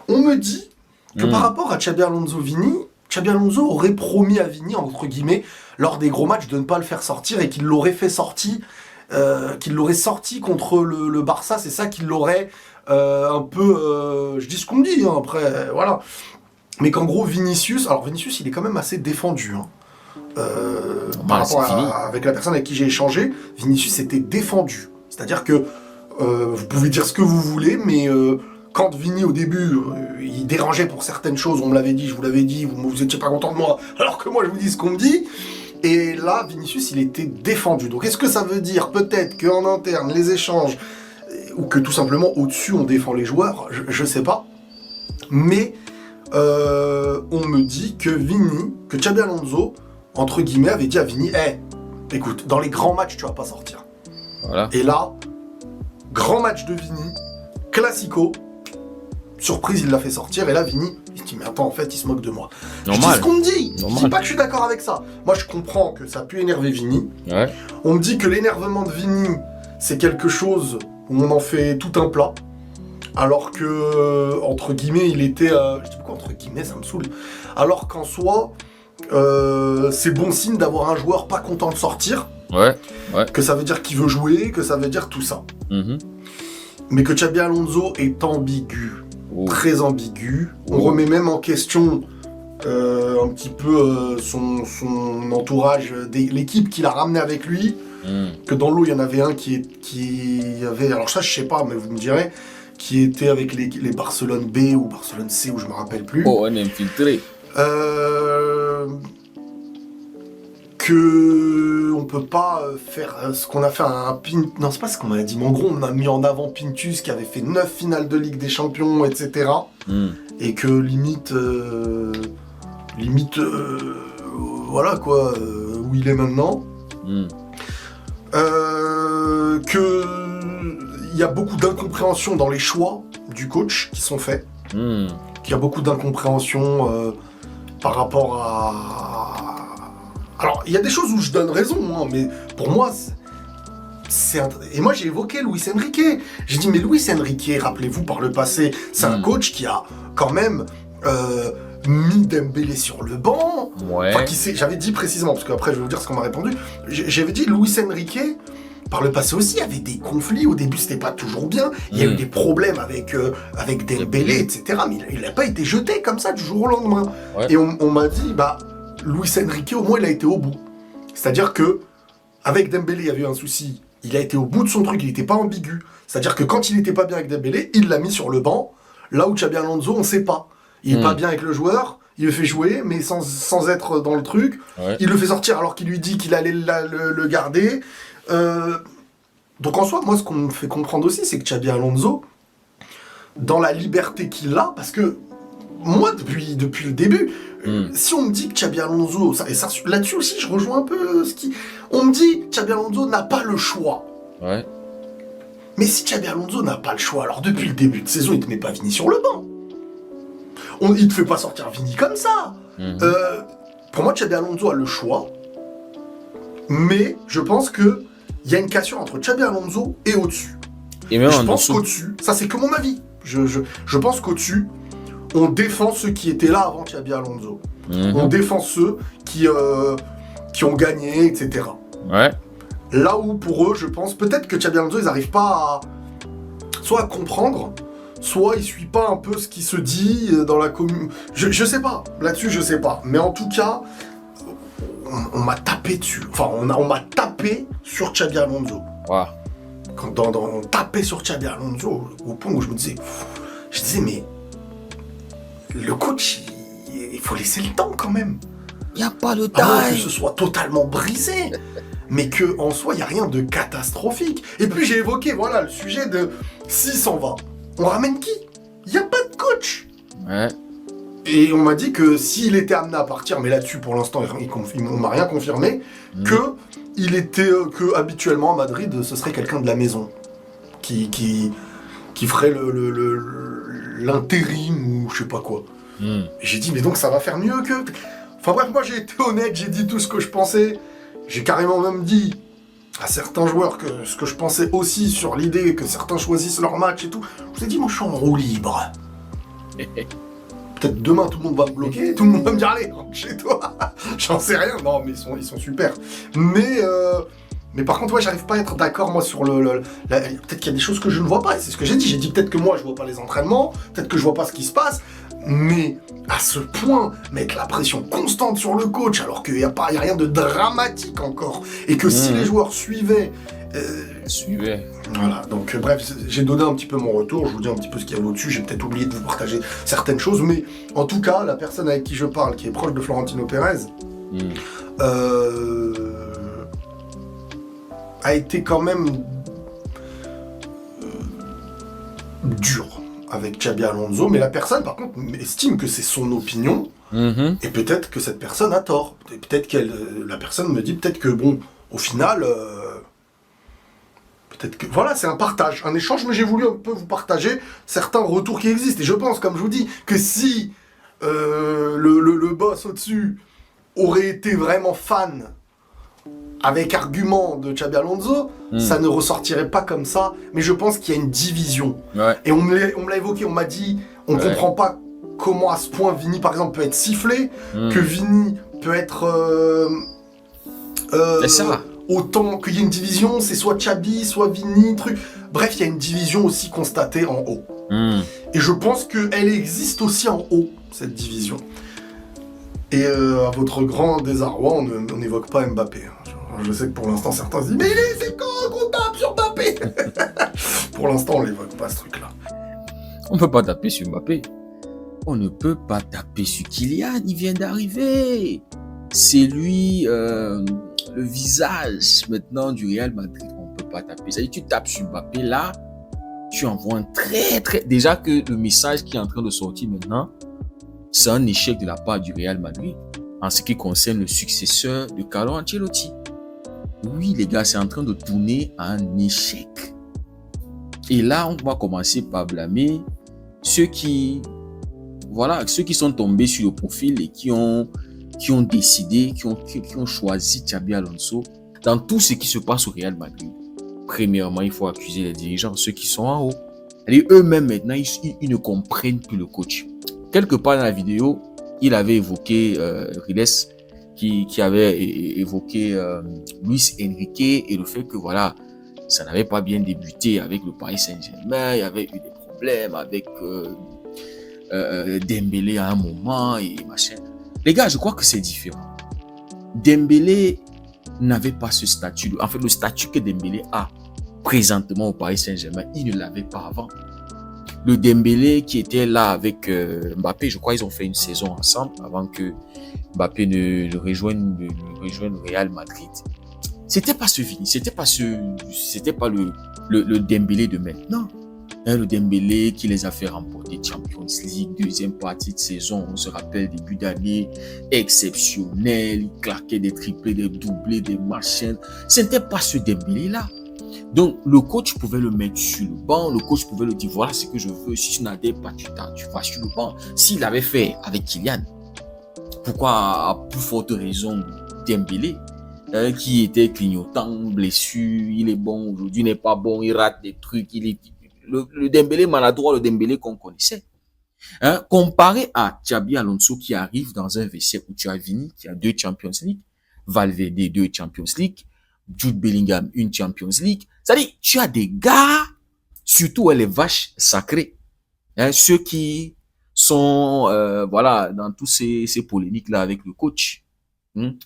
On me dit que par rapport à Xabi Alonso-Vini, Xabi Alonso aurait promis à Vini, entre guillemets, lors des gros matchs, de ne pas le faire sortir et qu'il l'aurait fait sortir, qu'il l'aurait sorti contre le Barça. C'est ça qu'il l'aurait un peu... je dis ce qu'on me dit, hein, après, voilà. Mais qu'en gros, Vinicius, il est quand même assez défendu. Hein. Par rapport avec la personne avec qui j'ai échangé, Vinicius était défendu. C'est-à-dire que vous pouvez dire ce que vous voulez, mais quand Vini au début, il dérangeait pour certaines choses, on me l'avait dit, je vous l'avais dit, vous étiez pas content de moi, alors que moi je vous dis ce qu'on me dit. Et là, Vinicius, il était défendu. Donc est-ce que ça veut dire peut-être qu'en interne, les échanges, ou que tout simplement au-dessus on défend les joueurs, je sais pas. Mais on me dit que Xabi Alonso, entre guillemets, avait dit à Vini, écoute, dans les grands matchs, tu vas pas sortir. Voilà. Et là, grand match de Vini, classico, surprise, il l'a fait sortir, et là, Vini, il se dit, mais attends, en fait, il se moque de moi. Normal. Je dis ce qu'on me dit, Normal. je dis pas que je suis d'accord avec ça. Moi, je comprends que ça a pu énerver Vini. Ouais. On me dit que l'énervement de Vini, c'est quelque chose où on en fait tout un plat. Alors que, entre guillemets, il était... je dis pourquoi entre guillemets, ça me saoule. Alors qu'en soi, c'est bon signe d'avoir un joueur pas content de sortir. Ouais. Que ça veut dire qu'il veut jouer, que ça veut dire tout ça. Mais que Xabi Alonso est ambigu. Très ambigu. On remet même en question un petit peu son entourage, l'équipe qu'il a ramené avec lui. Que dans l'eau, il y en avait un qui avait... Alors ça, je sais pas, mais vous me direz... Qui était avec les Barcelone B ou Barcelone C, ou je me rappelle plus. Oh, un infiltré. Que on peut pas faire ce qu'on a fait un non, c'est pas ce qu'on a dit, mais en gros on a mis en avant Pintus qui avait fait 9 finales de Ligue des Champions, etc. Et que limite voilà quoi, où il est maintenant. Que il y a beaucoup d'incompréhension dans les choix du coach qui sont faits. Qu'il y a beaucoup d'incompréhension par rapport à... Alors, il y a des choses où je donne raison, hein, mais pour moi, Et moi, j'ai évoqué Luis Enrique. J'ai dit, mais Luis Enrique, rappelez-vous, par le passé, c'est un coach qui a quand même mis Dembélé sur le banc. Ouais. Enfin, j'avais dit précisément, parce qu'après, je vais vous dire ce qu'on m'a répondu. J'avais dit, Luis Enrique... Par le passé aussi, il y avait des conflits. Au début, c'était pas toujours bien. Il y a eu des problèmes avec Dembélé, etc. Mais il n'a pas été jeté comme ça du jour au lendemain. Ouais. Et on m'a dit, Luis Enrique, au moins, il a été au bout. C'est-à-dire que avec Dembélé, il y avait eu un souci. Il a été au bout de son truc. Il n'était pas ambigu. C'est-à-dire que quand il n'était pas bien avec Dembélé, il l'a mis sur le banc. Là où Xabi Alonso, on ne sait pas. Il n'est pas bien avec le joueur. Il le fait jouer, mais sans être dans le truc. Ouais. Il le fait sortir alors qu'il lui dit qu'il allait le garder. Donc en soi, moi ce qu'on me fait comprendre aussi, c'est que Xabi Alonso, dans la liberté qu'il a, parce que moi depuis le début, si on me dit que Xabi Alonso, là-dessus aussi je rejoins un peu on me dit que Xabi Alonso n'a pas le choix. Ouais. Mais si Xabi Alonso n'a pas le choix, alors depuis le début de saison, il te met pas Vini sur le banc. Il te fait pas sortir Vini comme ça. Pour moi, Xabi Alonso a le choix, mais je pense que il y a une cassure entre Xabi Alonso et au-dessus. Et même je en pense dessous. qu'au-dessus, ça c'est que mon avis, je pense qu'au-dessus, on défend ceux qui étaient là avant Xabi Alonso. On défend ceux qui ont gagné, etc. Ouais. Là où pour eux, je pense, peut-être que Xabi Alonso, ils n'arrivent pas soit à comprendre, soit ils suivent pas un peu ce qui se dit dans la commune. Je sais pas, là-dessus je sais pas. Mais en tout cas... On m'a tapé dessus. Enfin, on m'a tapé sur Xabi Alonso. Wow. Quand on tapait sur Xabi Alonso, au point où je disais, mais le coach, il faut laisser le temps quand même. Il n'y a pas de Avant que taille. ce soit totalement brisé. Mais qu'en soi, il n'y a rien de catastrophique. Et puis j'ai évoqué, voilà, le sujet de s'il s'en va, on ramène qui? Il n'y a pas de coach. Ouais. Et on m'a dit que s'il était amené à partir, mais là-dessus pour l'instant on m'a rien confirmé, que habituellement à Madrid ce serait quelqu'un de la maison qui ferait l'intérim ou je sais pas quoi. Et j'ai dit mais donc ça va faire mieux que... Enfin bref, moi j'ai été honnête, j'ai dit tout ce que je pensais, j'ai carrément même dit à certains joueurs que ce que je pensais aussi sur l'idée que certains choisissent leur match et tout. Je vous ai dit moi je suis en roue libre. Peut-être demain, tout le monde va me bloquer, tout le monde va me dire, allez, rentre chez toi. J'en sais rien. Non, mais ils sont super. Mais par contre, ouais, j'arrive pas à être d'accord, moi, sur peut-être qu'il y a des choses que je ne vois pas, et c'est ce que j'ai dit. J'ai dit peut-être que moi, je vois pas les entraînements, peut-être que je vois pas ce qui se passe, mais à ce point, mettre la pression constante sur le coach, alors qu'il y a rien de dramatique encore, et que si les joueurs suivaient... Voilà, donc bref, j'ai donné un petit peu mon retour, je vous dis un petit peu ce qu'il y a au-dessus, j'ai peut-être oublié de vous partager certaines choses, mais en tout cas, la personne avec qui je parle, qui est proche de Florentino Pérez, a été quand même dur avec Xabi Alonso, mais la personne, par contre, estime que c'est son opinion, et peut-être que cette personne a tort. Peut-être la personne me dit peut-être que, bon, au final... peut-être que... Voilà, c'est un partage, un échange, mais j'ai voulu un peu vous partager certains retours qui existent. Et je pense, comme je vous dis, que si le boss au-dessus aurait été vraiment fan avec argument de Xabi Alonso, ça ne ressortirait pas comme ça. Mais je pense qu'il y a une division. Ouais. Et on me l'a évoqué, on m'a dit, on comprend pas comment à ce point Vini, par exemple, peut être sifflé, que Vini peut être... c'est ça. Autant qu'il y ait une division, c'est soit Xabi, soit Vini, truc. Bref, il y a une division aussi constatée en haut. Et je pense qu'elle existe aussi en haut, cette division. Et à votre grand désarroi, on n'évoque pas Mbappé. Je sais que pour l'instant, certains se disent « Mais c'est quand qu'on tape sur Mbappé ?» Pour l'instant, on l'évoque pas, ce truc-là. On ne peut pas taper sur Mbappé. On ne peut pas taper sur Kylian, il vient d'arriver. C'est lui... le visage maintenant du Real Madrid, on ne peut pas taper. C'est-à-dire, tu tapes sur Mbappé là, tu envoies un très... Déjà que le message qui est en train de sortir maintenant, c'est un échec de la part du Real Madrid en ce qui concerne le successeur de Carlo Ancelotti. Oui, les gars, c'est en train de tourner à un échec. Et là, on va commencer par blâmer ceux qui sont tombés sur le profil et qui ont décidé, qui ont choisi Xabi Alonso. Dans tout ce qui se passe au Real Madrid, premièrement, il faut accuser les dirigeants, ceux qui sont en haut. Et eux-mêmes, maintenant, ils ne comprennent plus le coach. Quelque part dans la vidéo, il avait évoqué Riles, qui avait évoqué Luis Enrique et le fait que, voilà, ça n'avait pas bien débuté avec le Paris Saint-Germain. Il y avait eu des problèmes avec Dembélé à un moment et machin. Les gars, je crois que c'est différent. Dembélé n'avait pas ce statut. En fait, le statut que Dembélé a présentement au Paris Saint-Germain, il ne l'avait pas avant. Le Dembélé qui était là avec Mbappé, je crois qu'ils ont fait une saison ensemble avant que Mbappé ne rejoigne le Real Madrid. C'était pas ce Vini, c'était pas le Dembélé de maintenant. Le Dembélé qui les a fait remporter Champions League, deuxième partie de saison, on se rappelle, début d'année, exceptionnel, il claquait des triplés, des doublés, des machins. Ce n'était pas ce Dembélé-là. Donc, le coach pouvait le mettre sur le banc, le coach pouvait lui dire, voilà ce que je veux, si tu n'adhères pas, tu vas sur le banc. S'il l'avait fait avec Kylian, pourquoi à plus forte raison Dembélé, qui était clignotant, blessure, il est bon, aujourd'hui il n'est pas bon, il rate des trucs, le Dembélé maladroit, le Dembélé qu'on connaissait. Comparé à Xabi Alonso qui arrive dans un vestiaire où tu as Vini, qui a 2 Champions League, Valverde 2 Champions League, Jude Bellingham 1 Champions League. C'est-à-dire, tu as des gars, surtout les vaches sacrées, ceux qui sont dans tous ces polémiques-là avec le coach,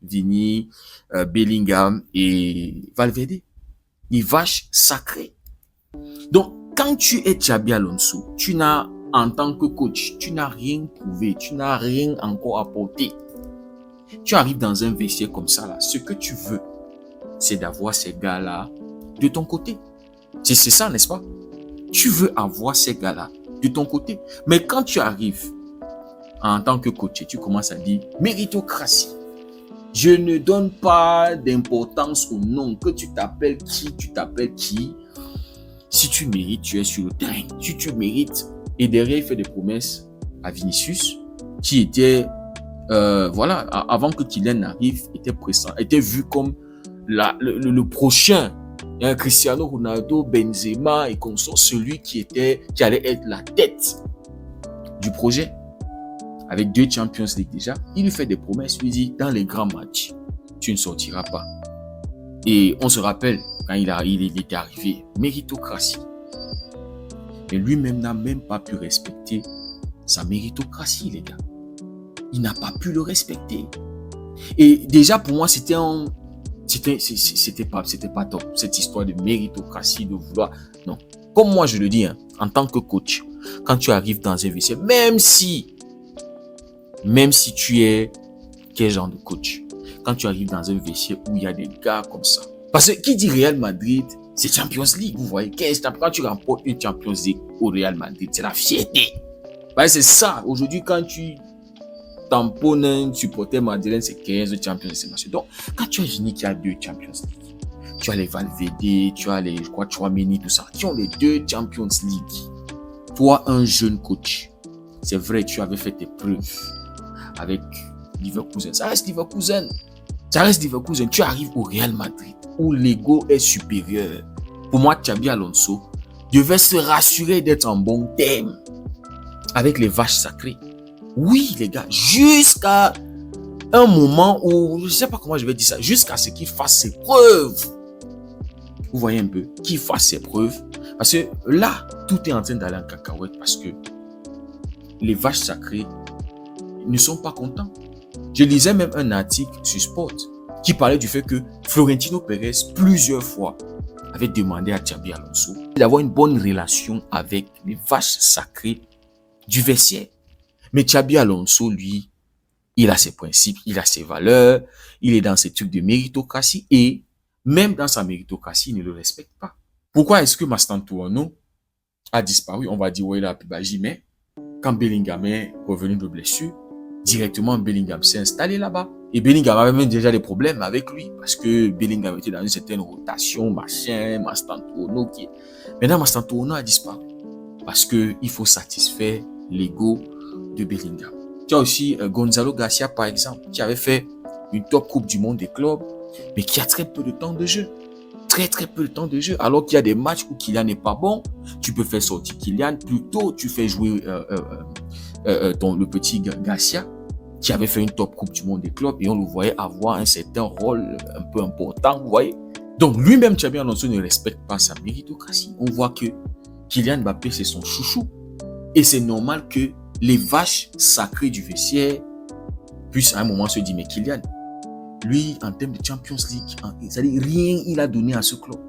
Vini, Bellingham et Valverde. Les vaches sacrées. Donc, quand tu es Xabi Alonso, tu n'as, en tant que coach, tu n'as rien prouvé, tu n'as rien encore apporté. Tu arrives dans un vestiaire comme ça, là, ce que tu veux, c'est d'avoir ces gars-là de ton côté. C'est ça, n'est-ce pas? Tu veux avoir ces gars-là de ton côté. Mais quand tu arrives en tant que coach, tu commences à dire méritocratie. Je ne donne pas d'importance au nom, que tu t'appelles qui. Si tu mérites, tu es sur le terrain. Si tu mérites, et derrière, il fait des promesses à Vinicius, qui était, avant que Kylian arrive, était vu comme le prochain, Cristiano Ronaldo, Benzema et comme ça, celui qui allait être la tête du projet. Avec 2 Champions League déjà, il lui fait des promesses, il lui dit, dans les grands matchs, tu ne sortiras pas. Et on se rappelle, quand il était arrivé, méritocratie. Mais lui-même n'a même pas pu respecter sa méritocratie, les gars. Il n'a pas pu le respecter. Et déjà, pour moi, c'était pas top, cette histoire de méritocratie, de vouloir. Non. Comme moi, je le dis, hein, en tant que coach, quand tu arrives dans un vestiaire, même si tu es quel genre de coach, quand tu arrives dans un vestiaire où il y a des gars comme ça. Parce que qui dit Real Madrid, c'est Champions League, vous voyez. Quand tu remportes une Champions League au Real Madrid, c'est la fierté. C'est ça. Aujourd'hui, quand tu tamponnes un supporter madrilène, c'est 15 Champions League. Donc, quand tu as fini qui a 2 Champions League, tu as les Valverde, tu as les, je crois, Tchouaméni, tout ça, qui ont les 2 Champions League. Toi, un jeune coach, c'est vrai, tu avais fait tes preuves avec Leverkusen. Ça reste Leverkusen. Tu arrives au Real Madrid, où l'ego est supérieur. Pour moi, Xabi Alonso devait se rassurer d'être en bon terme avec les vaches sacrées. Oui, les gars, jusqu'à un moment où, je ne sais pas comment je vais dire ça, jusqu'à ce qu'il fasse ses preuves. Vous voyez un peu, qu'il fasse ses preuves. Parce que là, tout est en train d'aller en cacahuète parce que les vaches sacrées ne sont pas contents. Je lisais même un article sur Sport qui parlait du fait que Florentino Pérez, plusieurs fois, avait demandé à Xabi Alonso d'avoir une bonne relation avec les vaches sacrées du vestiaire. Mais Xabi Alonso, lui, il a ses principes, il a ses valeurs, il est dans ces trucs de méritocratie et même dans sa méritocratie, il ne le respecte pas. Pourquoi est-ce que Mastantuono a disparu? On va dire, ouais, il a Pibaji, mais quand Bellingham est revenu de blessure, directement Bellingham s'est installé là-bas. Et Bellingham avait même déjà des problèmes avec lui parce que Bellingham était dans une certaine rotation, machin, Mastantuono qui... Maintenant, Mastantuono a disparu parce que il faut satisfaire l'ego de Bellingham. Tu as aussi Gonzalo Garcia, par exemple, qui avait fait une top coupe du monde des clubs, mais qui a très peu de temps de jeu. Très peu de temps de jeu. Alors qu'il y a des matchs où Kylian n'est pas bon, tu peux faire sortir Kylian. Plutôt, tu fais jouer le petit Garcia, qui avait fait une top coupe du monde des clubs, et on le voyait avoir un certain rôle un peu important, vous voyez. Donc lui-même, Xabi Alonso ne respecte pas sa méritocratie. On voit que Kylian Mbappé, c'est son chouchou. Et c'est normal que les vaches sacrées du vestiaire puissent à un moment se dire, mais Kylian, lui, en termes de Champions League, c'est-à-dire rien il a donné à ce club.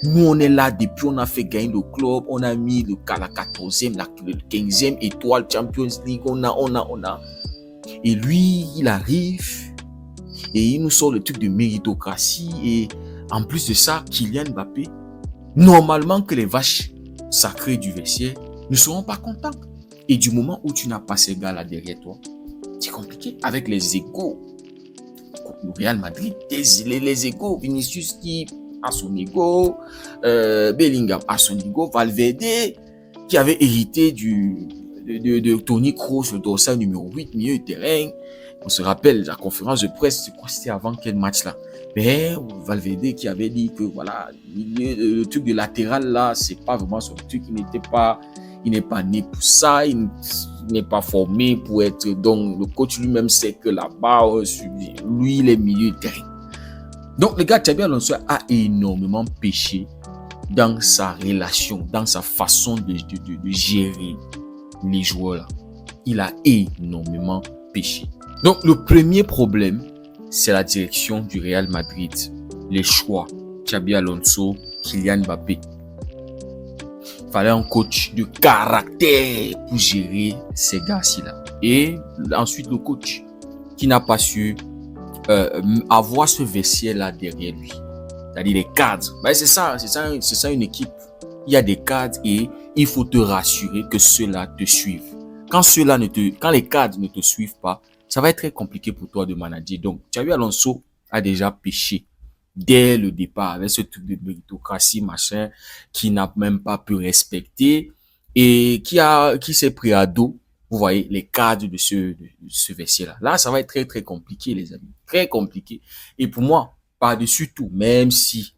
Nous, on est là depuis, on a fait gagner le club, on a mis la 14e, la 15e étoile Champions League, on a. Et lui, il arrive et il nous sort le truc de méritocratie. Et en plus de ça, Kylian Mbappé, normalement que les vaches sacrées du vestiaire ne seront pas contents. Et du moment où tu n'as pas ces gars-là derrière toi, c'est compliqué. Avec les égos, le Real Madrid, les égos, Vinicius qui a son ego, Bellingham a son ego, Valverde qui avait hérité de Toni Kroos, le dorsal numéro 8, milieu de terrain. On se rappelle la conférence de presse, c'était avant quel match là? Mais Valverde qui avait dit que voilà, le truc de latéral là, c'est pas vraiment son truc, il n'est pas né pour ça, il n'est pas formé pour être. Donc le coach lui-même sait que là-bas, lui, il est milieu de terrain. Donc le gars Xabi Alonso a énormément péché dans sa relation, dans sa façon de gérer les joueurs là. Il a énormément péché. Donc le premier problème, c'est la direction du Real Madrid. Les choix, Xabi Alonso, Kylian Mbappé. Il fallait un coach de caractère pour gérer ces gars-ci là. Et ensuite le coach qui n'a pas su avoir ce vestiaire là derrière lui. C'est-à-dire les cadres. C'est ça une équipe. Il y a des cadres et il faut te rassurer que ceux-là te suivent. Quand les cadres ne te suivent pas, ça va être très compliqué pour toi de manager. Donc, Xabi Alonso a déjà péché dès le départ avec ce truc de méritocratie, machin, qui n'a même pas pu respecter et qui s'est pris à dos, vous voyez, les cadres de ce vestiaire-là. Là, ça va être très, très compliqué, les amis. Très compliqué. Et pour moi, par-dessus tout, même si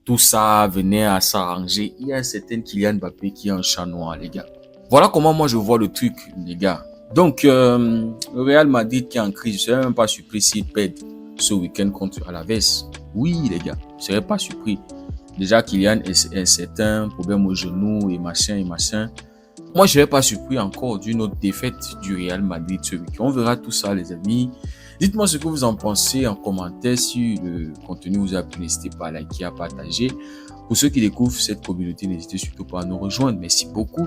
tout ça venait à s'arranger, il y a un certain Kylian Mbappé qui est un chat noir, les gars. Voilà comment moi je vois le truc, les gars. Donc, le Real Madrid qui est en crise, je ne serais même pas surpris s'il perd ce week-end contre Alaves. Oui, les gars, je ne serais pas surpris. Déjà, Kylian a un certain problème au genou et machin et machin. Moi, je ne serais pas surpris encore d'une autre défaite du Real Madrid ce week-end. On verra tout ça, les amis. Dites-moi ce que vous en pensez en commentaire. Si le contenu vous a plu, n'hésitez pas à liker, à partager. Pour ceux qui découvrent cette communauté, n'hésitez surtout pas à nous rejoindre. Merci beaucoup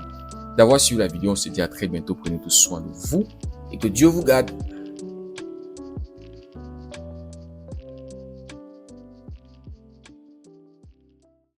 d'avoir suivi la vidéo. On se dit à très bientôt. Prenez tout soin de vous et que Dieu vous garde.